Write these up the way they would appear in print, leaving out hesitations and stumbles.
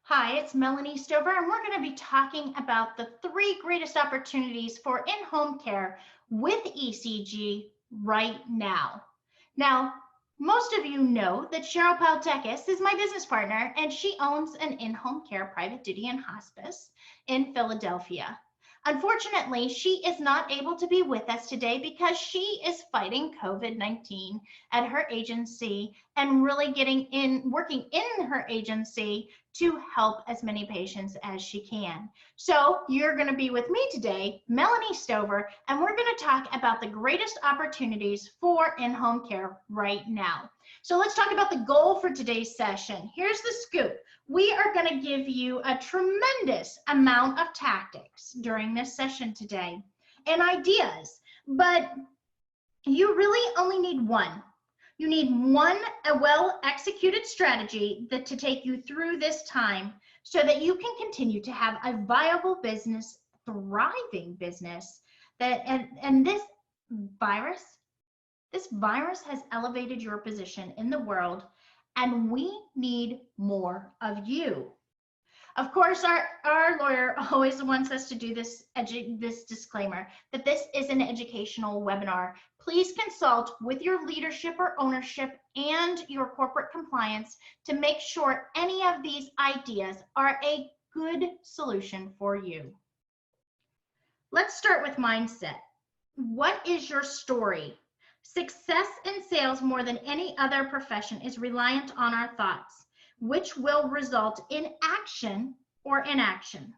Hi, it's Melanie Stover, and we're going to be talking about the three greatest opportunities for in-home care with ECG right now. Now, most of you know that Cheryl Peltekis is my business partner, and she owns an in-home care private duty and hospice in Philadelphia. Unfortunately, she is not able to be with us today because she is fighting COVID-19 at her agency and really working in her agency to help as many patients as she can. So you're going to be with me today, Melanie Stover, and we're going to talk about the greatest opportunities for in-home care right now. So let's talk about the goal for today's session. Here's the scoop. We are going to give you a tremendous amount of tactics during this session today and ideas, but you really only need one. You need a well-executed strategy to take you through this time so that you can continue to have a viable business, thriving business. And this virus has elevated your position in the world, and we need more of you. Of course, our lawyer always wants us to do this disclaimer that this is an educational webinar. Please consult with your leadership or ownership and your corporate compliance to make sure any of these ideas are a good solution for you. Let's start with mindset. What is your story? Success in sales more than any other profession is reliant on our thoughts, which will result in action or inaction.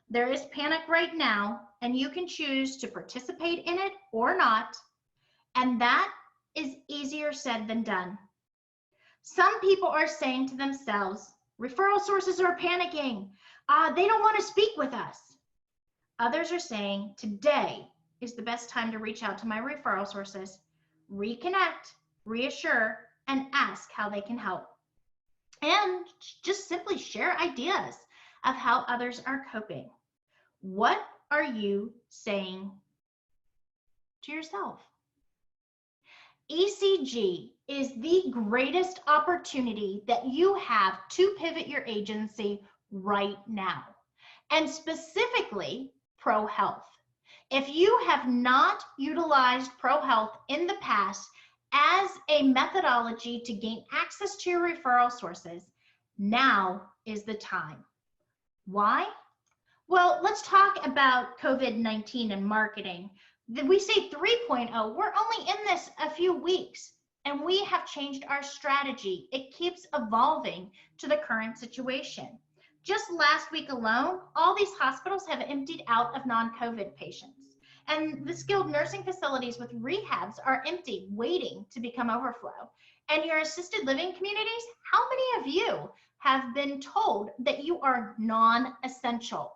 There is panic right now, and you can choose to participate in it or not, and that is easier said than done. Some people are saying to themselves, referral sources are panicking. They don't want to speak with us. Others are saying, today is the best time to reach out to my referral sources, reconnect, reassure, and ask how they can help. And just simply share ideas of how others are coping. What are you saying to yourself? ECG is the greatest opportunity that you have to pivot your agency right now, and specifically ProHealth. If you have not utilized ProHealth in the past as a methodology to gain access to your referral sources, now is the time. Why? Well, let's talk about COVID-19 and marketing. We say 3.0, we're only in this a few weeks, and we have changed our strategy. It keeps evolving to the current situation. Just last week alone, all these hospitals have emptied out of non-COVID patients. And the skilled nursing facilities with rehabs are empty, waiting to become overflow. And your assisted living communities, how many of you have been told that you are non-essential?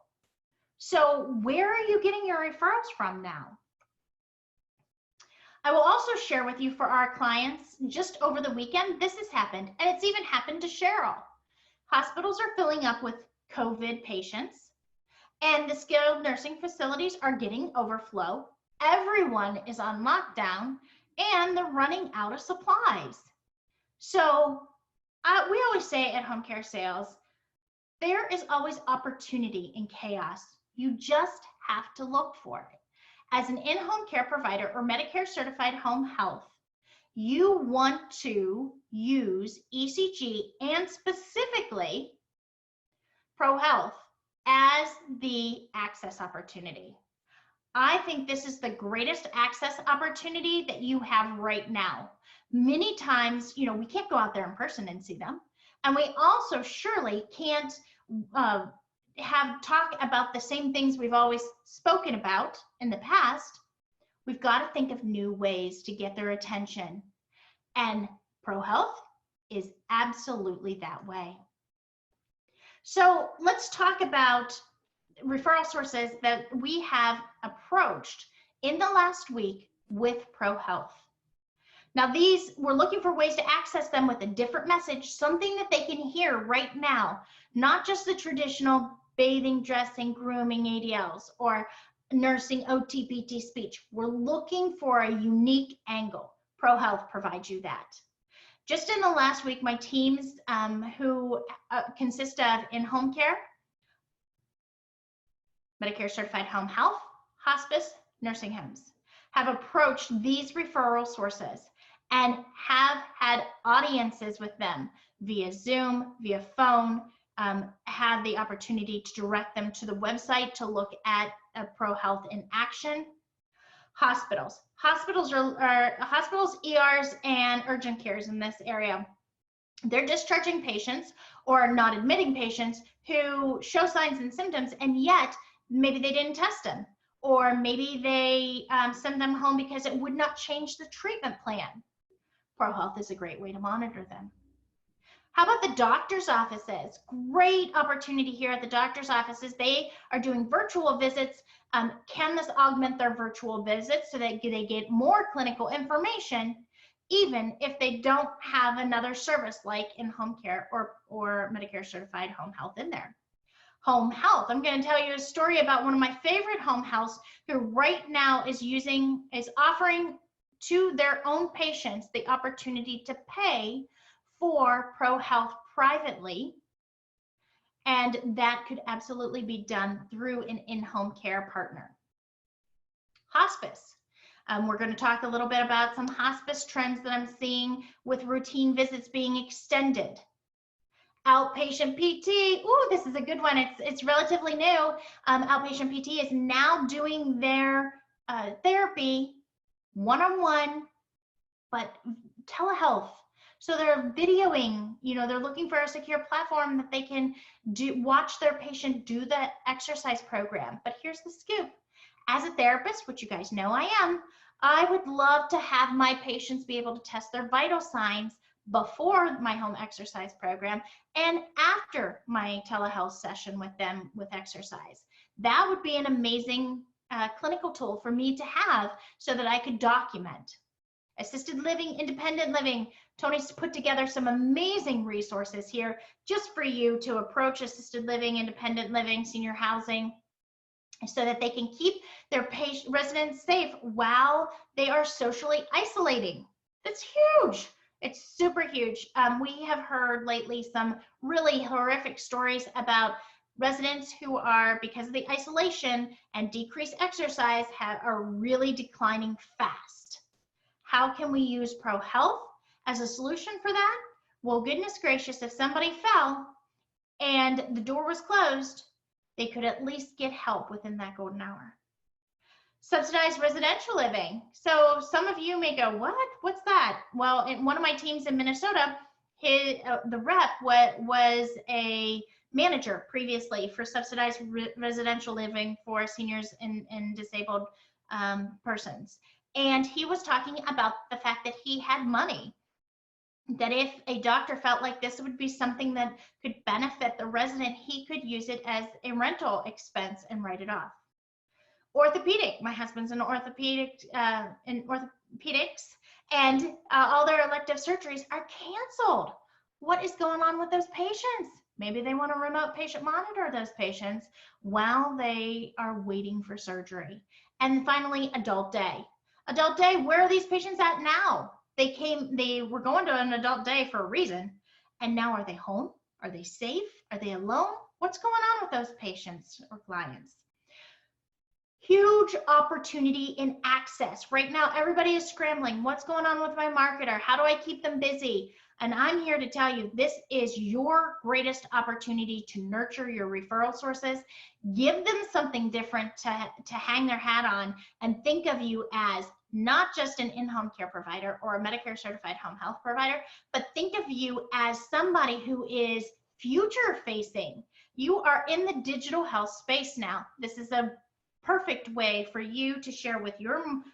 So where are you getting your referrals from now? I will also share with you for our clients, just over the weekend, this has happened, and it's even happened to Cheryl. Hospitals are filling up with COVID patients, and the skilled nursing facilities are getting overflow. Everyone is on lockdown, and they're running out of supplies. So we always say at Home Care Sales, there is always opportunity in chaos. You just have to look for it. As an in-home care provider or Medicare certified home health, you want to use ECG and specifically ProHealth as the access opportunity. I think this is the greatest access opportunity that you have right now. Many times, we can't go out there in person and see them. And we also surely can't talk about the same things we've always spoken about in the past. We've got to think of new ways to get their attention. And ProHealth is absolutely that way. So let's talk about referral sources that we have approached in the last week with ProHealth. Now we're looking for ways to access them with a different message, something that they can hear right now, not just the traditional bathing, dressing, grooming ADLs or nursing OT-PT speech. We're looking for a unique angle. ProHealth provides you that. Just in the last week, my teams who consist of in-home care, Medicare Certified Home Health, Hospice, nursing homes, have approached these referral sources and have had audiences with them via Zoom, via phone, have the opportunity to direct them to the website to look at ProHealth in action. Hospitals, ERs, and urgent cares in this area. They're discharging patients or not admitting patients who show signs and symptoms, and yet maybe they didn't test them, or maybe they send them home because it would not change the treatment plan. ProHealth is a great way to monitor them. How about the doctor's offices? Great opportunity here at the doctor's offices. They are doing virtual visits. Can this augment their virtual visits so that they get more clinical information, even if they don't have another service like in-home care or Medicare Certified Home Health in there? Home health. I'm going to tell you a story about one of my favorite home healths who right now is offering to their own patients the opportunity to pay for ProHealth privately, and that could absolutely be done through an in-home care partner. Hospice. We're going to talk a little bit about some hospice trends that I'm seeing with routine visits being extended. Outpatient PT, ooh, this is a good one. It's relatively new. Outpatient PT is now doing their therapy one-on-one, but telehealth. So they're videoing, they're looking for a secure platform that they can watch their patient do the exercise program. But here's the scoop. As a therapist, which you guys know I am, I would love to have my patients be able to test their vital signs before my home exercise program and after my telehealth session with them with exercise. That would be an amazing clinical tool for me to have so that I could document. Assisted living, independent living. Tony's put together some amazing resources here just for you to approach assisted living, independent living, senior housing, so that they can keep their residents safe while they are socially isolating. That's huge. It's super huge. We have heard lately some really horrific stories about residents who are, because of the isolation and decreased exercise, are really declining fast. How can we use ProHealth as a solution for that? Well, goodness gracious, if somebody fell and the door was closed, they could at least get help within that golden hour. Subsidized residential living. So some of you may go, what? What's that? Well, in one of my teams in Minnesota, the rep was a manager previously for subsidized residential living for seniors and disabled persons. And he was talking about the fact that he had money, that if a doctor felt like this would be something that could benefit the resident, he could use it as a rental expense and write it off. Orthopedic. My husband's in orthopedics, and all their elective surgeries are canceled. What is going on with those patients? Maybe they want to remote patient monitor those patients while they are waiting for surgery. And finally, adult day. Adult day, where are these patients at now? They were going to an adult day for a reason, and now are they home? Are they safe? Are they alone? What's going on with those patients or clients? Huge opportunity in access. Right now, everybody is scrambling. What's going on with my marketer? How do I keep them busy? And I'm here to tell you, this is your greatest opportunity to nurture your referral sources. Give them something different to hang their hat on, and think of you as not just an in-home care provider or a Medicare certified home health provider, but think of you as somebody who is future facing. You are in the digital health space now. This is a perfect way for you to share with your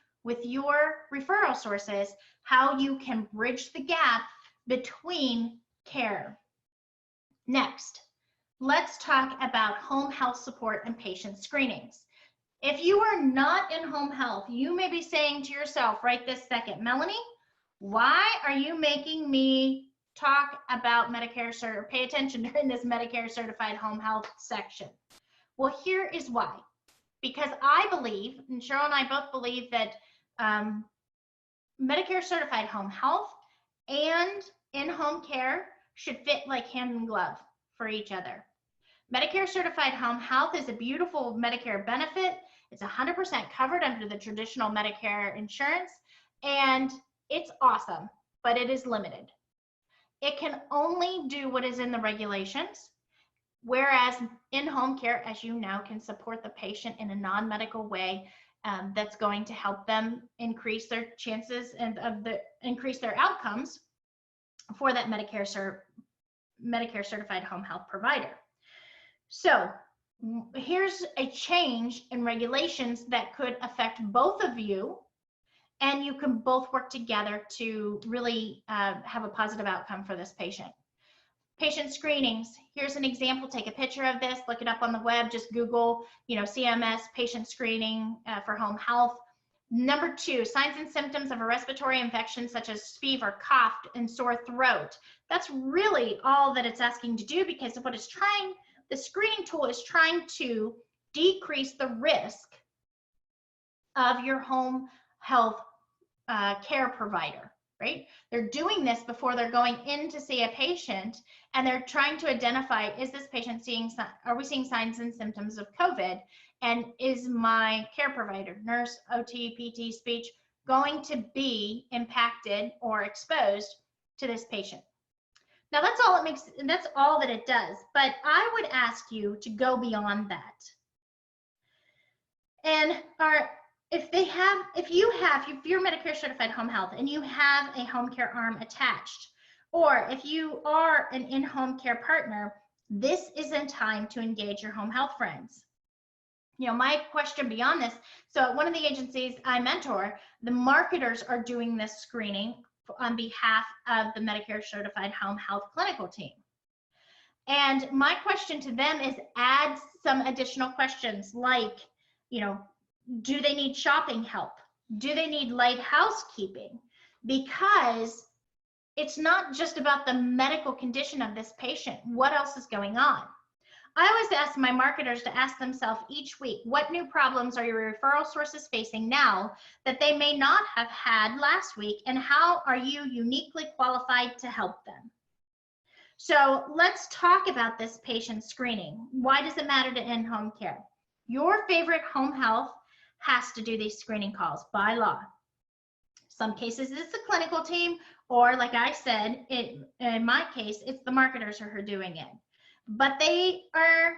referral sources how you can bridge the gap between care. Next, let's talk about home health support and patient screenings. If you are not in home health, you may be saying to yourself right this second, Melanie, why are you making me talk about Medicare or pay attention during this Medicare certified home health section? Well, here is why. Because I believe, and Cheryl and I both believe, that Medicare certified home health and in-home care should fit like hand in glove for each other. Medicare Certified Home Health is a beautiful Medicare benefit. It's 100% covered under the traditional Medicare insurance, and it's awesome, but it is limited. It can only do what is in the regulations, whereas in-home care, as you know, can support the patient in a non-medical way that's going to help them increase their chances and increase their outcomes for that Medicare Certified Home Health provider. So here's a change in regulations that could affect both of you, and you can both work together to really have a positive outcome for this patient. Patient screenings. Here's an example. Take a picture of this, look it up on the web, just Google, CMS patient screening for home health. Number 2, signs and symptoms of a respiratory infection such as fever, cough, and sore throat. That's really all that it's asking to do, because what it's trying, the screening tool is trying to decrease the risk of your home health care provider, right? They're doing this before they're going in to see a patient, and they're trying to identify, is this patient are we seeing signs and symptoms of COVID? And is my care provider, nurse, OT, PT, speech, going to be impacted or exposed to this patient? Now that's all it makes, and that's all that it does. But I would ask you to go beyond that. And if you're Medicare Certified Home Health and you have a home care arm attached, or if you are an in-home care partner, this isn't time to engage your home health friends. My question beyond this, so at one of the agencies I mentor, the marketers are doing this screening on behalf of the Medicare Certified Home Health clinical team. And my question to them is add some additional questions like, do they need shopping help? Do they need light housekeeping? Because it's not just about the medical condition of this patient. What else is going on? I always ask my marketers to ask themselves each week, what new problems are your referral sources facing now that they may not have had last week, and how are you uniquely qualified to help them? So let's talk about this patient screening. Why does it matter to in-home care? Your favorite home health has to do these screening calls by law. Some cases it's the clinical team, or like I said, in my case, it's the marketers who are doing it. But they are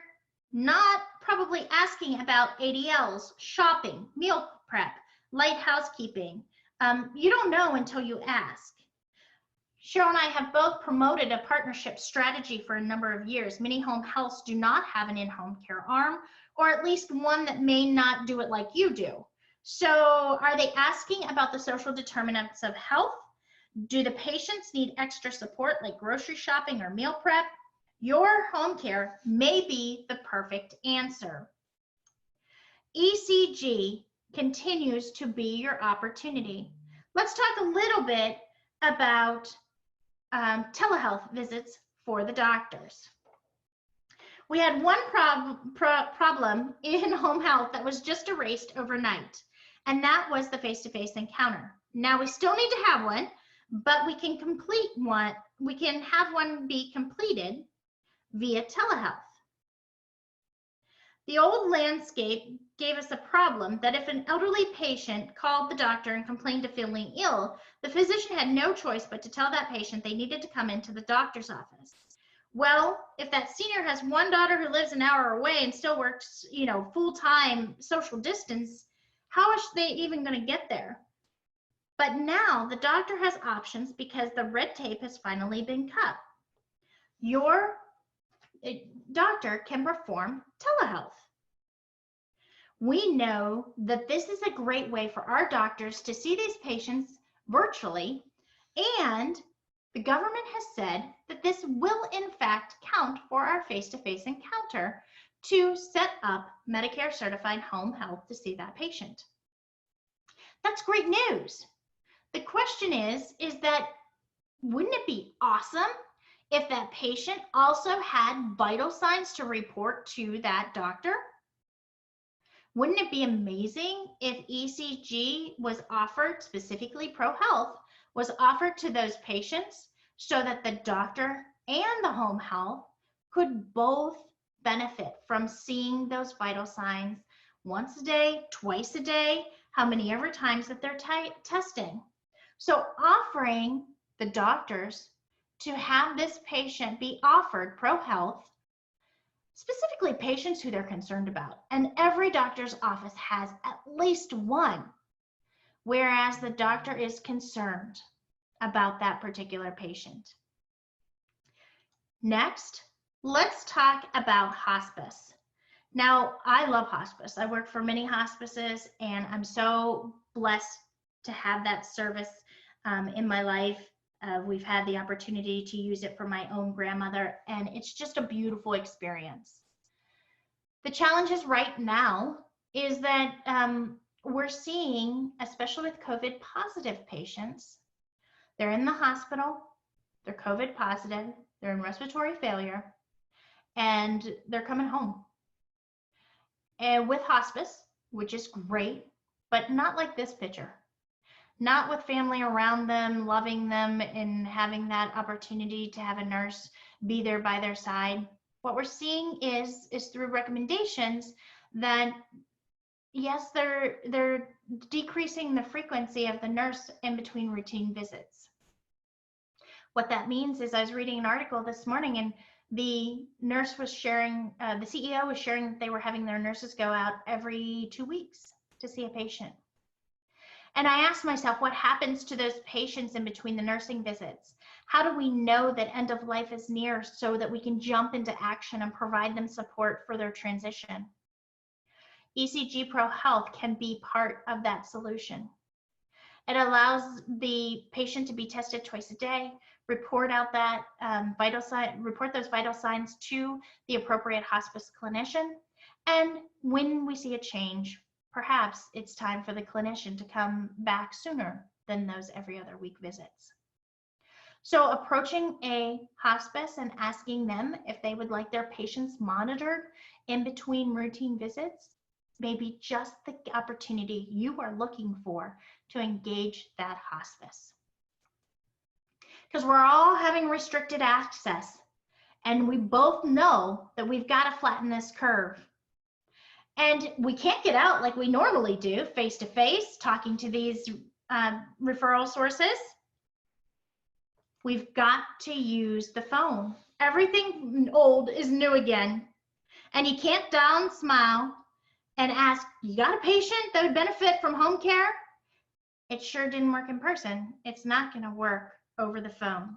not probably asking about ADLs, shopping, meal prep, light housekeeping. You don't know until you ask. Cheryl and I have both promoted a partnership strategy for a number of years. Many home healths do not have an in-home care arm, or at least one that may not do it like you do. So are they asking about the social determinants of health? Do the patients need extra support like grocery shopping or meal prep? Your home care may be the perfect answer. ECG continues to be your opportunity. Let's talk a little bit about telehealth visits for the doctors. We had one problem in home health that was just erased overnight, and that was the face-to-face encounter. Now we still need to have one, but we can complete one. We can have one be completed via telehealth. The old landscape gave us a problem that if an elderly patient called the doctor and complained of feeling ill, the physician had no choice but to tell that patient they needed to come into the doctor's office. Well, if that senior has one daughter who lives an hour away and still works, full-time social distance, how is they even going to get there? But now the doctor has options because the red tape has finally been cut. Your doctor can perform telehealth. We know that this is a great way for our doctors to see these patients virtually, and the government has said that this will in fact count for our face-to-face encounter to set up Medicare Certified Home Health to see that patient. That's great news. The question is that wouldn't it be awesome if that patient also had vital signs to report to that doctor? Wouldn't it be amazing if ECG was offered, specifically ProHealth, was offered to those patients so that the doctor and the home health could both benefit from seeing those vital signs once a day, twice a day, how many ever times that they're testing. So offering the doctors to have this patient be offered ProHealth, specifically patients who they're concerned about. And every doctor's office has at least one, whereas the doctor is concerned about that particular patient. Next, let's talk about hospice. Now, I love hospice. I work for many hospices, and I'm so blessed to have that service in my life. We've had the opportunity to use it for my own grandmother, and it's just a beautiful experience. The challenges right now is that we're seeing, especially with COVID positive patients, they're in the hospital, they're COVID positive, they're in respiratory failure, and they're coming home. And with hospice, which is great, but not like this picture. Not with family around them, loving them, and having that opportunity to have a nurse be there by their side. What we're seeing is through recommendations that, yes, they're decreasing the frequency of the nurse in between routine visits. What that means is, I was reading an article this morning, and the nurse was sharing, the CEO was sharing that they were having their nurses go out every 2 weeks to see a patient. And I asked myself, what happens to those patients in between the nursing visits? How do we know that end of life is near so that we can jump into action and provide them support for their transition? ECG ProHealth can be part of that solution. It allows the patient to be tested twice a day, report out that report those vital signs to the appropriate hospice clinician, and when we see a change, perhaps it's time for the clinician to come back sooner than those every other week visits. So approaching a hospice and asking them if they would like their patients monitored in between routine visits may be just the opportunity you are looking for to engage that hospice. Because we're all having restricted access, and we both know that we've got to flatten this curve. And we can't get out like we normally do, face-to-face, talking to these referral sources. We've got to use the phone. Everything old is new again. And you can't dial and smile and ask, you got a patient that would benefit from home care? It sure didn't work in person. It's not going to work over the phone.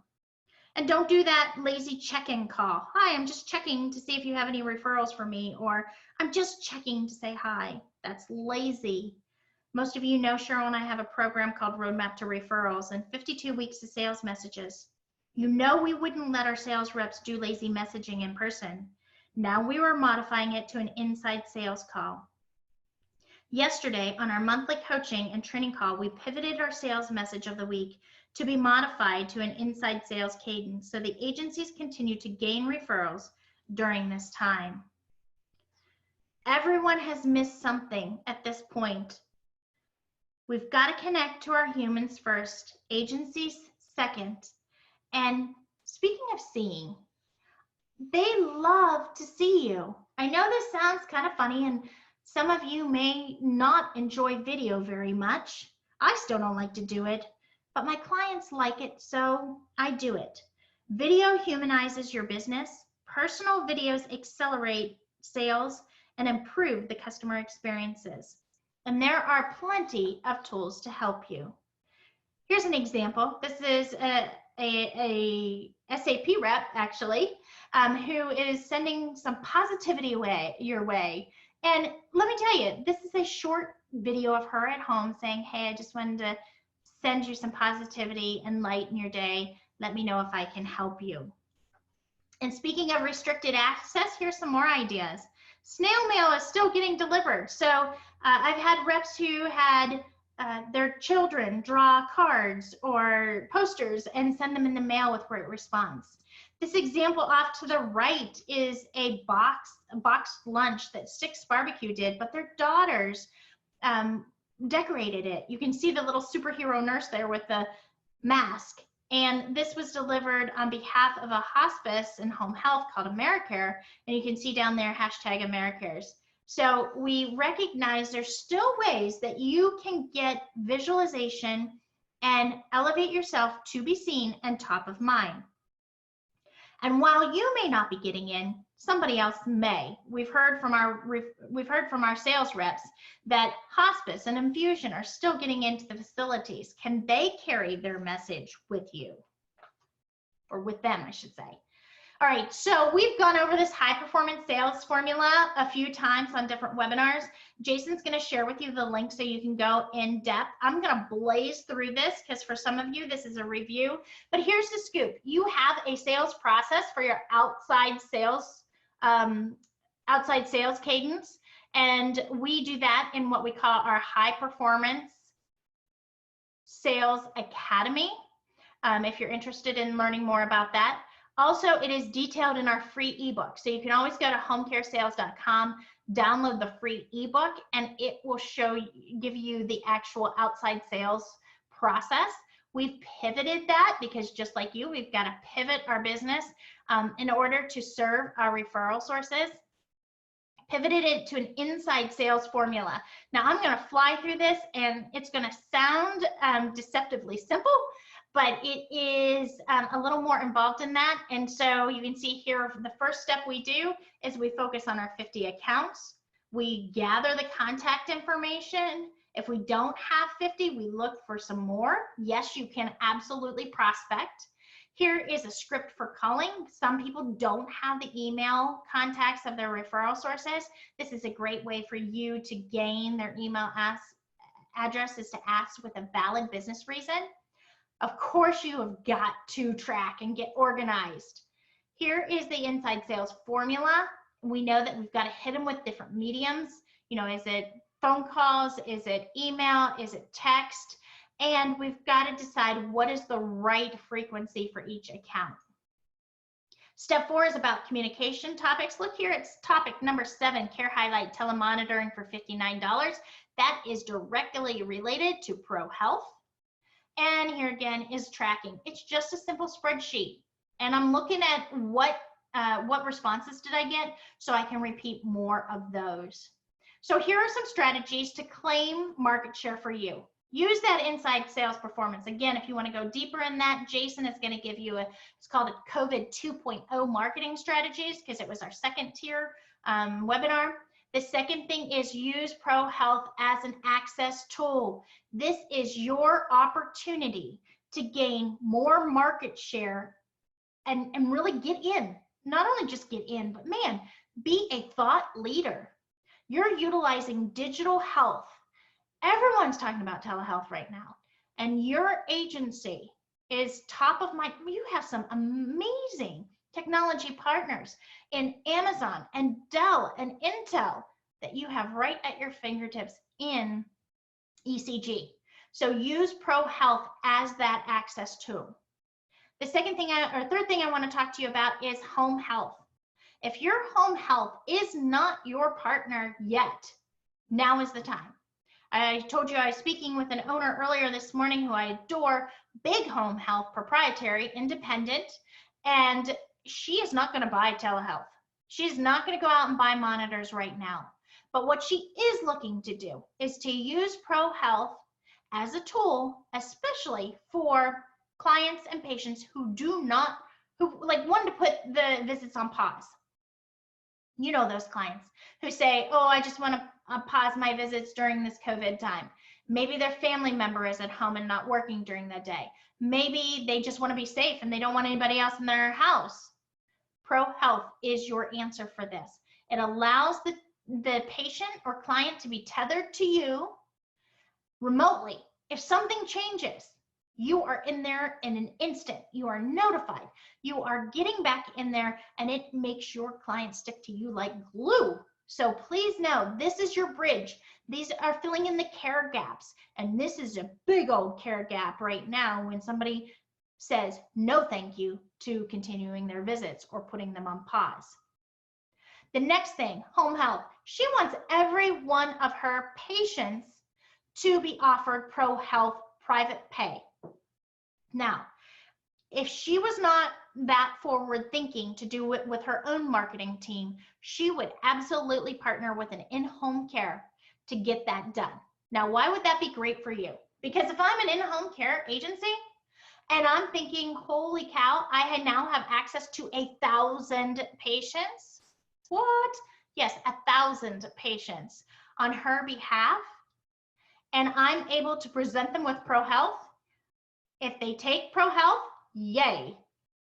And don't do that lazy check-in call. Hi, I'm just checking to see if you have any referrals for me, or I'm just checking to say hi. That's lazy. Most of you know Cheryl and I have a program called Roadmap to Referrals and 52 weeks of sales messages. You know we wouldn't let our sales reps do lazy messaging in person. Now we were modifying it to an inside sales call. Yesterday on our monthly coaching and training call, we pivoted our sales message of the week to be modified to an inside sales cadence so the agencies continue to gain referrals during this time. Everyone has missed something at this point. We've got to connect to our humans first, agencies second. And speaking of seeing, they love to see you. I know this sounds kind of funny, and some of you may not enjoy video very much. I still don't like to do it, but my clients like it, so I do it. Video humanizes your business. Personal videos accelerate sales and improve the customer experiences. And there are plenty of tools to help you. Here's an example. This is a SAP rep, actually, who is sending some positivity your way. And let me tell you, this is a short video of her at home saying, hey, I just wanted to send you some positivity and light in your day. Let me know if I can help you. And speaking of restricted access, here's some more ideas. Snail mail is still getting delivered. So I've had reps who had their children draw cards or posters and send them in the mail with great response. This example off to the right is a boxed lunch that Six Barbecue did, but their daughters decorated it. You can see the little superhero nurse there with the mask. And this was delivered on behalf of a hospice and home health called AmeriCare. And you can see down there, #AmeriCares. So we recognize there's still ways that you can get visualization and elevate yourself to be seen and top of mind. And while you may not be getting in, somebody else may. We've heard from our sales reps that hospice and infusion are still getting into the facilities. Can they carry their message with you? Or with them, I should say. All right, so we've gone over this high performance sales formula a few times on different webinars. Jason's going to share with you the link so you can go in depth. I'm going to blaze through this because for some of you, this is a review. But here's the scoop. You have a sales process for your outside sales cadence. And we do that in what we call our high performance sales academy. If you're interested in learning more about that. Also, it is detailed in our free ebook. So you can always go to homecaresales.com, download the free ebook, and it will give you the actual outside sales process. We've pivoted that because just like you, we've got to pivot our business in order to serve our referral sources. Pivoted it to an inside sales formula. Now I'm going to fly through this and it's going to sound deceptively simple, but it is a little more involved in that. And so you can see here, the first step we do is we focus on our 50 accounts. We gather the contact information. If we don't have 50, we look for some more. Yes, you can absolutely prospect. Here is a script for calling. Some people don't have the email contacts of their referral sources. This is a great way for you to gain their email address is to ask with a valid business reason. Of course, you have got to track and get organized. Here is the inside sales formula. We know that we've got to hit them with different mediums. You know, is it phone calls? Is it email? Is it text? And we've got to decide what is the right frequency for each account. Step 4 is about communication topics. Look here, it's topic number 7, care highlight telemonitoring for $59. That is directly related to Pro Health. And here again is tracking. It's just a simple spreadsheet. And I'm looking at what responses did I get so I can repeat more of those. So here are some strategies to claim market share for you. Use that inside sales performance. Again, if you want to go deeper in that, Jason is going to give you it's called a COVID 2.0 marketing strategies because it was our second tier webinar. The second thing is use Pro Health as an access tool. This is your opportunity to gain more market share and really get in. Not only just get in, but man, be a thought leader. You're utilizing digital health. Everyone's talking about telehealth right now, and your agency is top of mind. You have some amazing technology partners in Amazon and Dell and Intel that you have right at your fingertips in ECG. So use Pro Health as that access tool. The third thing I want to talk to you about is home health. If your home health is not your partner yet, now is the time. I told you I was speaking with an owner earlier this morning who I adore, big home health, proprietary, independent, and she is not going to buy telehealth. She's not going to go out and buy monitors right now. But what she is looking to do is to use Pro Health as a tool, especially for clients and patients who want to put the visits on pause. You know those clients who say, oh, I just want to pause my visits during this COVID time. Maybe their family member is at home and not working during the day. Maybe they just want to be safe and they don't want anybody else in their house. Pro Health is your answer for this. It allows the patient or client to be tethered to you remotely. If something changes, you are in there in an instant. You are notified. You are getting back in there, and it makes your client stick to you like glue. So please know, this is your bridge. These are filling in the care gaps, and this is a big old care gap right now when somebody says no thank you to continuing their visits or putting them on pause. The next thing, home health. She wants every one of her patients to be offered Pro Health private pay. Now, if she was not that forward thinking to do it with her own marketing team, she would absolutely partner with an in-home care to get that done. Now, why would that be great for you? Because if I'm an in-home care agency and I'm thinking, holy cow, I now have access to 1,000 patients. What? Yes, 1,000 patients on her behalf. And I'm able to present them with ProHealth. If they take ProHealth, yay,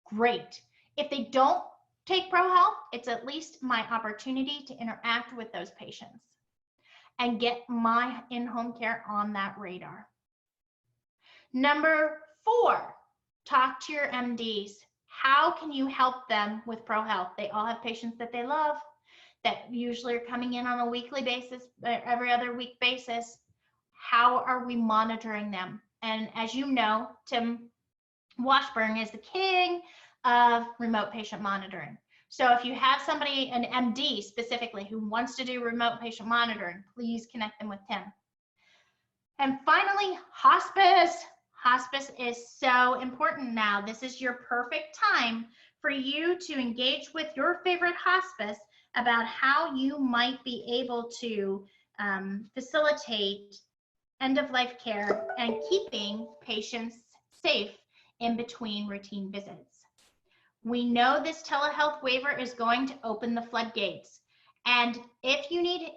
great. If they don't take ProHealth, it's at least my opportunity to interact with those patients and get my in-home care on that radar. Number 4, talk to your MDs. How can you help them with ProHealth? They all have patients that they love that usually are coming in on a weekly basis, every other week basis. How are we monitoring them? And as you know, Tim Washburn is the king of remote patient monitoring. So if you have somebody, an MD specifically, who wants to do remote patient monitoring, please connect them with Tim. And finally, hospice. Hospice is so important now. This is your perfect time for you to engage with your favorite hospice about how you might be able to facilitate end-of-life care and keeping patients safe in between routine visits. We know this telehealth waiver is going to open the floodgates. And if you need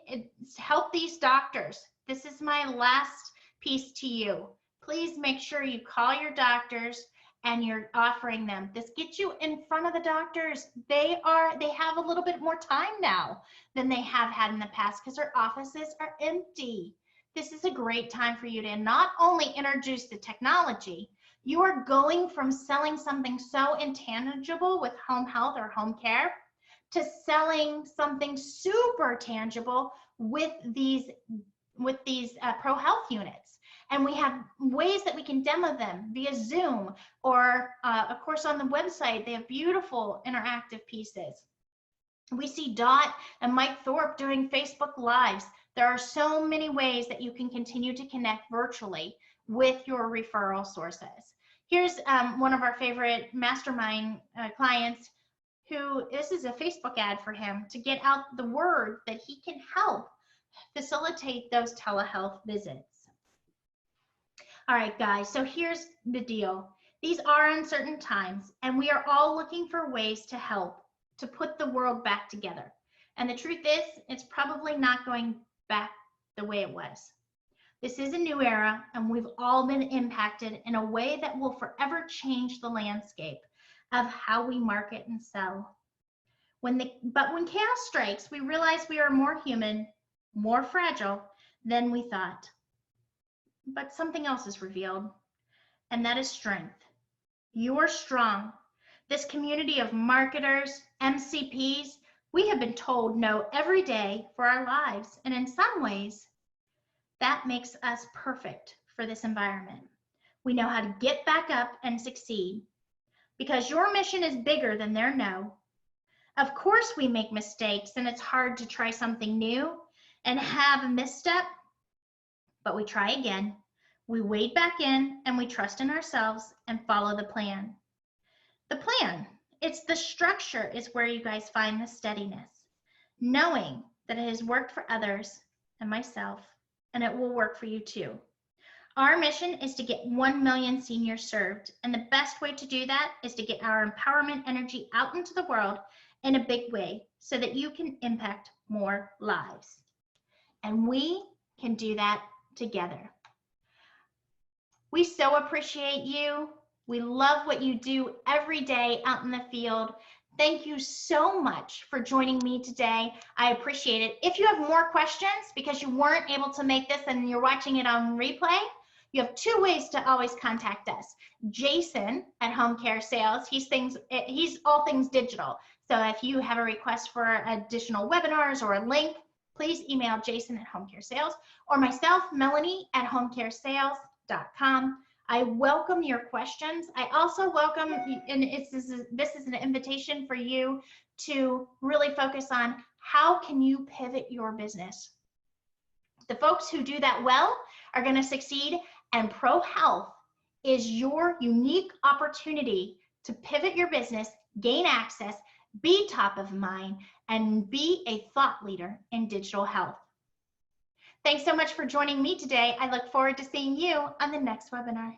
help these doctors, this is my last piece to you. Please make sure you call your doctors and you're offering them. This gets you in front of the doctors. They have a little bit more time now than they have had in the past because their offices are empty. This is a great time for you to not only introduce the technology, you are going from selling something so intangible with home health or home care to selling something super tangible with these ProHealth units. And we have ways that we can demo them via Zoom or, of course, on the website. They have beautiful interactive pieces. We see Dot and Mike Thorpe doing Facebook Lives. There are so many ways that you can continue to connect virtually with your referral sources. Here's one of our favorite mastermind clients who, this is a Facebook ad for him to get out the word that he can help facilitate those telehealth visits. All right, guys, so here's the deal. These are uncertain times, and we are all looking for ways to help to put the world back together. And the truth is, it's probably not going back the way it was. This is a new era, and we've all been impacted in a way that will forever change the landscape of how we market and sell. But when chaos strikes, we realize we are more human, more fragile than we thought. But something else is revealed, and that is strength. You are strong. This community of marketers, MCPs, we have been told no every day for our lives, and in some ways, that makes us perfect for this environment. We know how to get back up and succeed because your mission is bigger than their no. Of course, we make mistakes, and it's hard to try something new and have a misstep, but we try again. We wade back in, and we trust in ourselves and follow the plan. The plan, it's the structure, is where you guys find the steadiness, knowing that it has worked for others and myself, and it will work for you too. Our mission is to get 1 million seniors served, and the best way to do that is to get our empowerment energy out into the world in a big way so that you can impact more lives. And we can do that together. We so appreciate you. We love what you do every day out in the field. Thank you so much for joining me today. I appreciate it. If you have more questions because you weren't able to make this and you're watching it on replay, you have 2 ways to always contact us. Jason at Home Care Sales, he's all things digital. So if you have a request for additional webinars or a link, please email Jason at Home Care Sales or myself, Melanie at homecaresales.com. I welcome your questions. I also welcome, and this is an invitation for you to really focus on how can you pivot your business. The folks who do that well are going to succeed, and ProHealth is your unique opportunity to pivot your business, gain access, be top of mind, and be a thought leader in digital health. Thanks so much for joining me today. I look forward to seeing you on the next webinar.